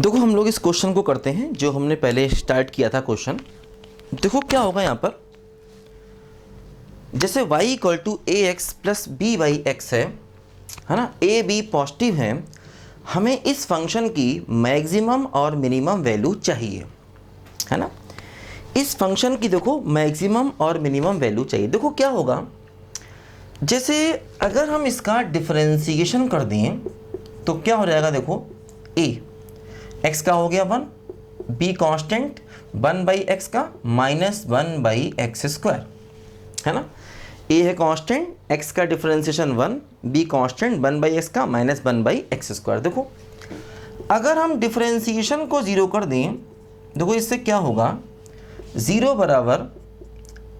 देखो हम लोग इस क्वेश्चन को करते हैं जो हमने पहले स्टार्ट किया था क्वेश्चन। देखो क्या होगा यहाँ पर, जैसे y equal to a x plus b y x है ना, ए बी पॉजिटिव है, हमें इस फंक्शन की मैक्सिमम और मिनिमम वैल्यू चाहिए, है ना। इस फंक्शन की देखो मैक्सिमम और मिनिमम वैल्यू चाहिए। देखो क्या होगा, जैसे अगर हम इसका डिफरेंशिएशन कर दें तो क्या हो जाएगा, देखो a x का हो गया 1, b कांस्टेंट 1/x का -1/x², है ना। a है कांस्टेंट, x का डिफरेंशिएशन 1, b कांस्टेंट 1/x का -1/x²। देखो अगर हम डिफरेंशिएशन को 0 कर दें, देखो इससे क्या होगा, 0 बराबर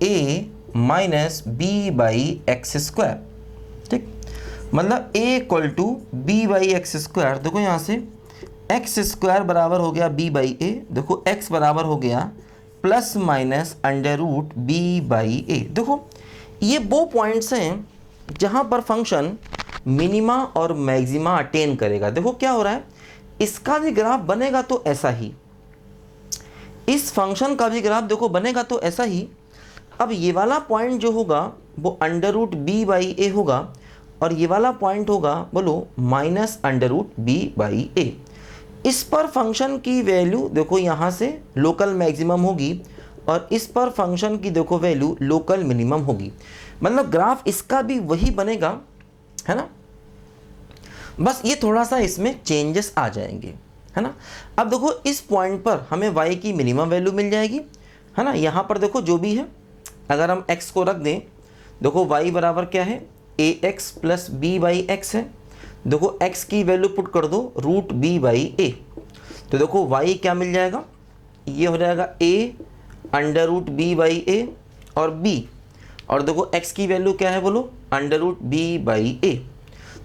a -b/x², ठीक। मतलब a इक्वल टू b/x²। देखो यहाँ से x² बराबर हो गया b/a। देखो x बराबर हो गया प्लस माइनस √b/a। देखो ये वो पॉइंट्स हैं जहाँ पर फंक्शन मिनिमा और मैक्सिमा अटेन करेगा। देखो क्या हो रहा है, इसका भी ग्राफ बनेगा तो ऐसा ही, इस फंक्शन का भी ग्राफ देखो बनेगा तो ऐसा ही। अब ये वाला पॉइंट जो होगा वो √b/a होगा और ये वाला पॉइंट होगा बोलो -√b/a। इस पर फंक्शन की वैल्यू देखो यहाँ से लोकल मैक्सिमम होगी और इस पर फंक्शन की देखो वैल्यू लोकल मिनिमम होगी। मतलब ग्राफ इसका भी वही बनेगा, है ना। बस ये थोड़ा सा इसमें चेंजेस आ जाएंगे, है ना। अब देखो इस पॉइंट पर हमें y की मिनिमम वैल्यू मिल जाएगी, है ना। यहाँ पर देखो जो भी है, अगर हम x को रख दें, देखो y बराबर क्या है, ax प्लस b/x है। देखो x की वैल्यू पुट कर दो √b/a, तो देखो y क्या मिल जाएगा, ये हो जाएगा a √b/a और b, और देखो x की वैल्यू क्या है बोलो √b/a।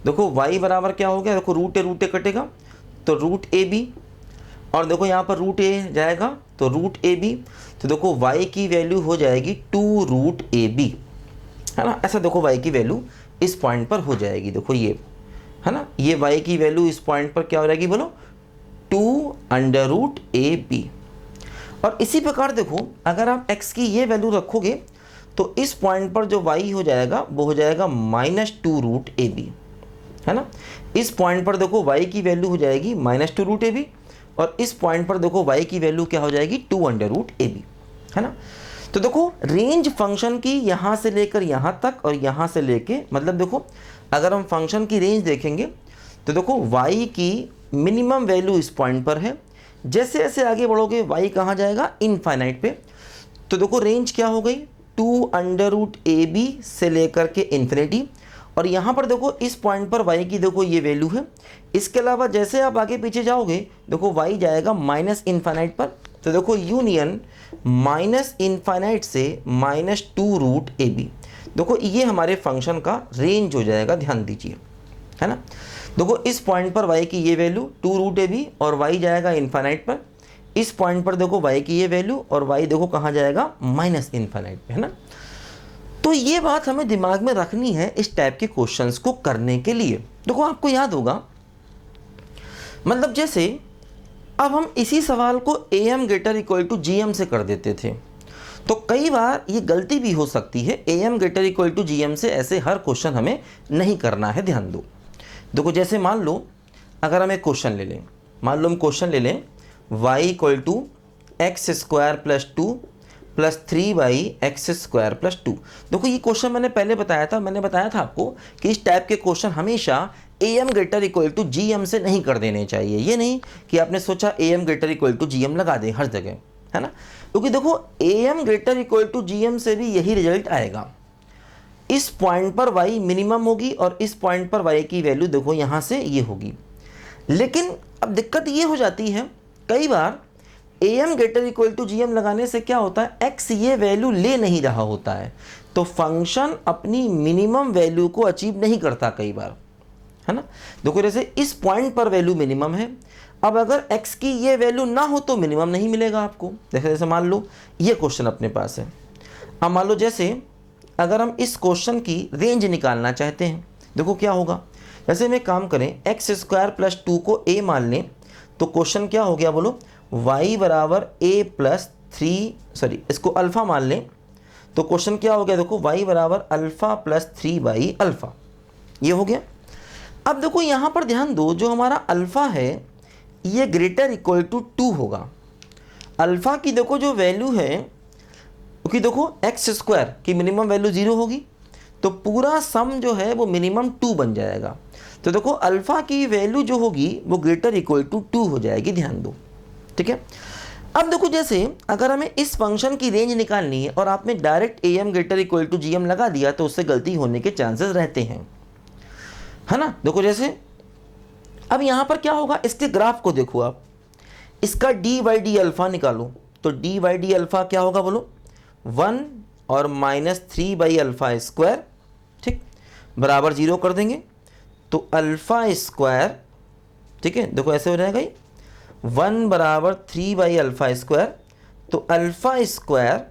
देखो y बराबर क्या हो गया, देखो √a कटेगा तो √ab, और देखो यहाँ पर √a जाएगा तो √ab, तो देखो y की वैल्यू हो जाएगी 2√ab, है ना। ऐसा देखो y की वैल्यू इस पॉइंट पर हो जाएगी। देखो ये है ना, ये y की वैल्यू इस पॉइंट पर क्या हो जाएगी बोलो 2√ab। और इसी प्रकार देखो अगर आप x की ये वैल्यू रखोगे तो इस पॉइंट पर जो y हो जाएगा वो हो जाएगा -2√ab, है ना। इस पॉइंट पर देखो y की वैल्यू हो जाएगी -2√ab और इस पॉइंट पर देखो y की वैल्यू क्या हो जाएगी 2√ab, है ना। तो देखो रेंज फंक्शन की यहाँ से लेकर यहाँ तक और यहाँ से लेके, मतलब देखो अगर हम फंक्शन की रेंज देखेंगे तो देखो y की मिनिमम वैल्यू इस पॉइंट पर है, जैसे जैसे आगे बढ़ोगे y कहाँ जाएगा, इनफाइनाइट पे। तो देखो रेंज क्या हो गई 2√ab से लेकर के इन्फिनिटी, और यहाँ पर देखो इस पॉइंट पर y की देखो ये वैल्यू है। इसके अलावा जैसे आप आगे पीछे जाओगे देखो y जाएगा -इनफाइनाइट पर, तो देखो यूनियन -इनफाइनाइट से -2√ab। देखो ये हमारे फंक्शन का रेंज हो जाएगा, ध्यान दीजिए, है ना। देखो इस पॉइंट पर y की ये वैल्यू 2√ab और y जाएगा इनफाइनाइट पर। इस पॉइंट पर देखो y की ये वैल्यू और y देखो कहाँ जाएगा -इनफाइनाइट पे, है ना। तो ये बात हमें दिमाग में रखनी है इस टाइप के क्वेश्चंस को करने के लिए। देखो आपको याद होगा, मतलब जैसे अब हम इसी सवाल को am greater equal to gm से कर देते थे, तो कई बार ये गलती भी हो सकती है। am greater equal to gm से ऐसे हर क्वेश्चन हमें नहीं करना है, ध्यान दो। देखो जैसे मान लो अगर हम एक क्वेश्चन ले लें, मान लो हम क्वेश्चन ले लें y equal to x² + 2 + 3/x² + 2। देखो ये क्वेश्चन मैंने पहले बताया था, मैंने बताया था आपको कि इस टाइप के क्वेश्चन हमेशा am greater equal to gm से नहीं कर देने चाहिए। ये नहीं कि आपने सोचा am greater equal to gm लगा दें हर जगह, है ना, क्योंकि देखो am greater equal to gm से भी यही रिजल्ट आएगा। इस पॉइंट पर y मिनिमम होगी और इस पॉइंट पर y की वैल्यू देखो यहाँ से ये होगी। लेकिन अब दिक्कत ये हो जाती है, कई बार am greater equal to gm लगाने से क्या होता है, x ये वैल्यू ले नहीं रहा होता है, तो फंक्शन अपनी मिनिमम वैल्यू को अचीव नहीं करता कई बार, है ना। देखो जैसे इस पॉइंट पर वैल्यू मिनिमम है, अब अगर x की ये वैल्यू ना हो तो मिनिमम नहीं मिलेगा आपको। जैसे मान लो ये क्वेश्चन अपने पास है, अब मान लो जैसे अगर हम इस क्वेश्चन की रेंज निकालना चाहते हैं, देखो क्या होगा, जैसे हम एक काम करें x² + 2 को a मान लें तो क्वेश्चन क्या हो गया बोलो, y बराबर a प्लस 3, सॉरी इसको अल्फ़ा मान लें, तो क्वेश्चन क्या हो गया देखो, y बराबर अल्फ़ा प्लस 3 बाई अल्फ़ा, ये हो गया। अब देखो यहाँ पर ध्यान दो, जो हमारा अल्फ़ा है ये ग्रेटर इक्वल टू 2 होगा। अल्फ़ा की देखो जो वैल्यू है, क्योंकि देखो एक्स स्क्वायर की मिनिमम वैल्यू 0 होगी, तो पूरा सम जो है वो मिनिमम 2 बन जाएगा। तो देखो अल्फ़ा की वैल्यू जो होगी वो ग्रेटर इक्वल टू 2 हो जाएगी, ध्यान दो, ठीक है। अब देखो जैसे अगर हमें इस फंक्शन की रेंज निकालनी है और आपने direct am greater equal to gm लगा दिया, तो उससे गलती होने के चांसेस रहते हैं, है ना। देखो जैसे अब यहाँ पर क्या होगा, इसके ग्राफ को देखो आप, इसका डी बाई डी अल्फ़ा निकालो, तो डी बाई डी अल्फ़ा क्या होगा बोलो, 1 और -3 बाई अल्फ़ा स्क्वायर, ठीक, बराबर 0 कर देंगे, तो अल्फ़ा स्क्वायर, ठीक है, देखो ऐसे हो जाएगा ये 1 बराबर 3 बाई अल्फ़ा स्क्वायर, तो अल्फ़ा स्क्वायर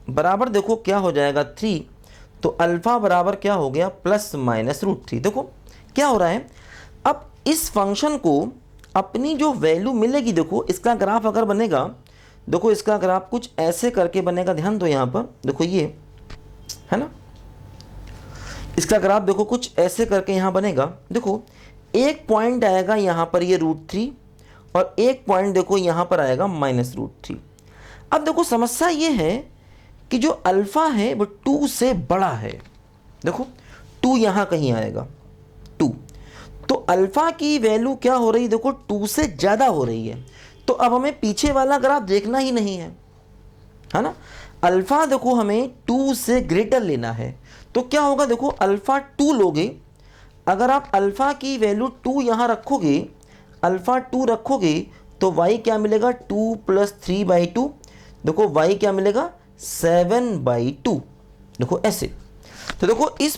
बराबर देखो क्या हो जाएगा 3, तो अल्फ़ा बराबर क्या हो गया प्लस माइनस √3। देखो क्या हो रहा है, अब इस फंक्शन को अपनी जो वैल्यू मिलेगी, देखो इसका ग्राफ अगर बनेगा, देखो इसका ग्राफ कुछ ऐसे करके बनेगा, ध्यान दो यहाँ पर, देखो ये है ना, इसका ग्राफ देखो कुछ ऐसे करके यहाँ बनेगा। देखो एक पॉइंट आएगा यहाँ पर ये √3 और एक पॉइंट देखो यहाँ पर आएगा -√3। अब देखो समस्या ये है कि जो अल्फ़ा है वो 2 से बड़ा है, देखो 2 यहाँ कहीं आएगा 2, तो अल्फ़ा की वैल्यू क्या हो रही है, देखो 2 से ज़्यादा हो रही है। तो अब हमें पीछे वाला ग्राफ देखना ही नहीं है ना, अल्फ़ा देखो हमें 2 से ग्रेटर लेना है। तो क्या होगा, देखो अल्फ़ा 2 लोगे, अगर आप अल्फ़ा की वैल्यू 2 यहाँ रखोगे, अल्फ़ा 2 रखोगे, तो y क्या मिलेगा 2 प्लस 3/2, देखो y क्या मिलेगा 7/2, देखो ऐसे। तो देखो इस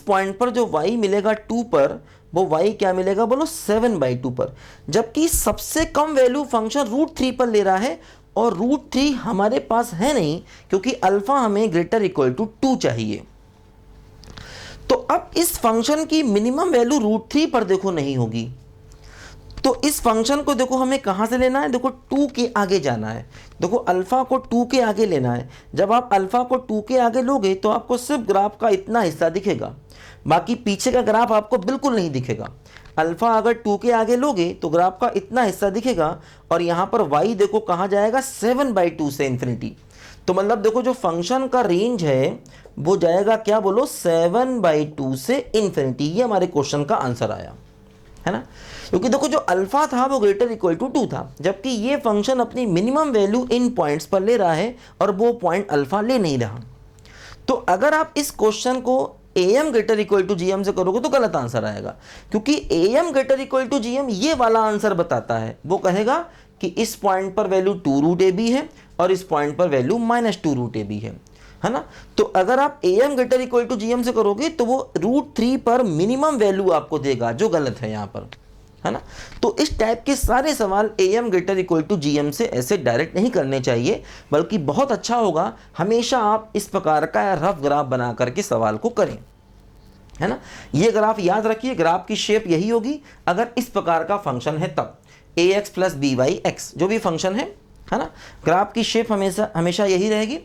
पॉइंट पर जो y मिलेगा 2 पर, वो y क्या मिलेगा बोलो 7/2 पर, जबकि सबसे कम वैल्यू फंक्शन √3 पर ले रहा है, और √3 हमारे पास है नहीं, क्योंकि अल्फ़ा हमें ग्रेटर इक्वल टू 2 चाहिए। तो अब इस फंक्शन की मिनिमम वैल्यू √3 पर देखो नहीं होगी, तो इस फंक्शन को देखो हमें कहाँ से लेना है, देखो 2 के आगे जाना है, देखो अल्फ़ा को 2 के आगे लेना है। जब आप अल्फ़ा को 2 के आगे लोगे तो आपको सिर्फ ग्राफ का इतना हिस्सा दिखेगा, बाकी पीछे का ग्राफ आपको बिल्कुल नहीं दिखेगा। अल्फ़ा अगर 2 के आगे लोगे तो ग्राफ का इतना हिस्सा दिखेगा, और यहाँ पर y देखो कहाँ जाएगा 7/2 से इन्फिनिटी। तो मतलब देखो जो फंक्शन का रेंज है वो जाएगा क्या बोलो 7/2 से इन्फिनिटी। ये हमारे क्वेश्चन का आंसर आया, है ना, क्योंकि देखो जो अल्फ़ा था वो ग्रेटर इक्वल टू 2 था, जबकि ये फंक्शन अपनी मिनिमम वैल्यू इन पॉइंट्स पर ले रहा है और वो पॉइंट अल्फ़ा ले नहीं रहा। तो अगर आप इस क्वेश्चन को am greater equal to gm से करोगे तो गलत आंसर आएगा, क्योंकि am greater equal to gm ये वाला आंसर बताता है, वो कहेगा कि इस पॉइंट पर वैल्यू 2√ab है और इस पॉइंट पर वैल्यू -2√ab है ना। तो अगर आप am greater equal to gm से करोगे तो वो √3 पर मिनिमम वैल्यू आपको देगा, जो गलत है यहाँ पर, है ना। तो इस टाइप के सारे सवाल am greater equal to gm से ऐसे डायरेक्ट नहीं करने चाहिए, बल्कि बहुत अच्छा होगा हमेशा आप इस प्रकार का रफ ग्राफ बना करके सवाल को करें, है ना। ये ग्राफ याद रखिए, ग्राफ की शेप यही होगी अगर इस प्रकार का फंक्शन है तब, ax प्लस by(x) जो भी फंक्शन है ना, ग्राफ की शेप हमेशा यही रहेगी।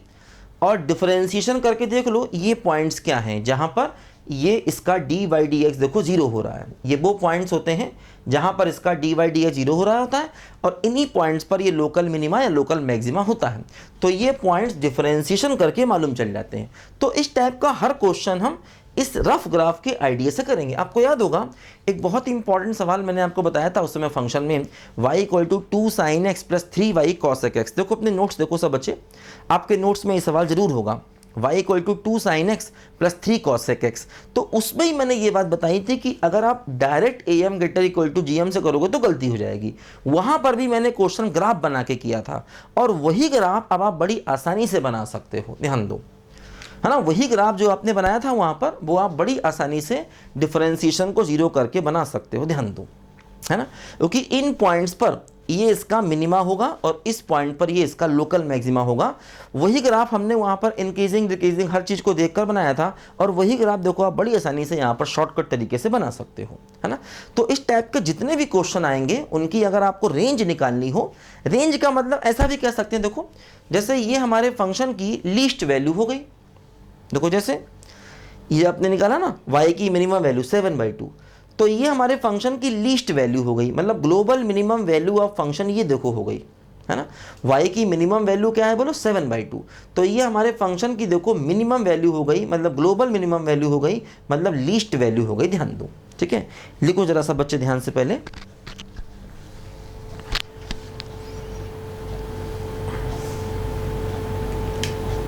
और डिफरेंशिएशन करके देख लो ये पॉइंट्स क्या हैं, जहां पर ये इसका dy/dx देखो 0 हो रहा है, ये वो पॉइंट्स होते हैं जहां पर इसका dy/dx 0 हो रहा होता है, और इन्हीं पॉइंट्स पर ये लोकल मिनिमा या लोकल मैक्सिमा होता है। तो ये पॉइंट्स डिफरेंशिएशन करके मालूम चल जाते हैं। तो इस टाइप का हर क्वेश्चन हम इस रफ ग्राफ के आइडिया से करेंगे। आपको याद होगा एक बहुत ही इंपॉर्टेंट सवाल मैंने आपको बताया था उस समय फंक्शन में, y equal to 2 sin x plus 3y cos x। देखो अपने नोट्स देखो सब बच्चे, आपके नोट्स में ये सवाल जरूर होगा, y equal to 2 sin x plus 3 cos x। तो उसमें ही मैंने ये बात बताई थी कि अगर आप direct am greater equal to gm से करोगे तो गलती हो जाएगी। वहाँ पर भी मैंने क्वेश्चन ग्राफ बना के किया था, और वही ग्राफ अब आप बड़ी आसानी से बना सकते हो, ध्यान दो, है ना। वही ग्राफ जो आपने बनाया था वहाँ पर, वो आप बड़ी आसानी से डिफरेंशिएशन को 0 करके बना सकते हो, ध्यान दो, है ना। क्योंकि इन पॉइंट्स पर ये इसका मिनिमा होगा और इस पॉइंट पर ये इसका लोकल मैक्सिमा होगा। वही ग्राफ हमने वहाँ पर इंक्रीजिंग डिक्रीजिंग हर चीज़ को देखकर बनाया था, और वही ग्राफ देखो आप बड़ी आसानी से यहाँ पर शॉर्टकट तरीके से बना सकते हो, है ना। तो इस टाइप के जितने भी क्वेश्चन आएंगे उनकी अगर आपको रेंज निकालनी हो, रेंज का मतलब ऐसा भी कह सकते हैं, देखो जैसे ये हमारे फंक्शन की लीस्ट वैल्यू हो गई, देखो जैसे ये आपने निकाला ना y की मिनिमम वैल्यू 7/2, तो ये हमारे फंक्शन की लीस्ट वैल्यू हो गई, मतलब global minimum value of function ये देखो हो गई, है ना। y की मिनिमम वैल्यू क्या है बोलो 7/2, तो ये हमारे फंक्शन की देखो मिनिमम वैल्यू हो गई, मतलब ग्लोबल मिनिमम वैल्यू हो गई, मतलब लीस्ट वैल्यू हो गई, ध्यान दो, ठीक है। लिखो जरा सा बच्चे ध्यान से पहले,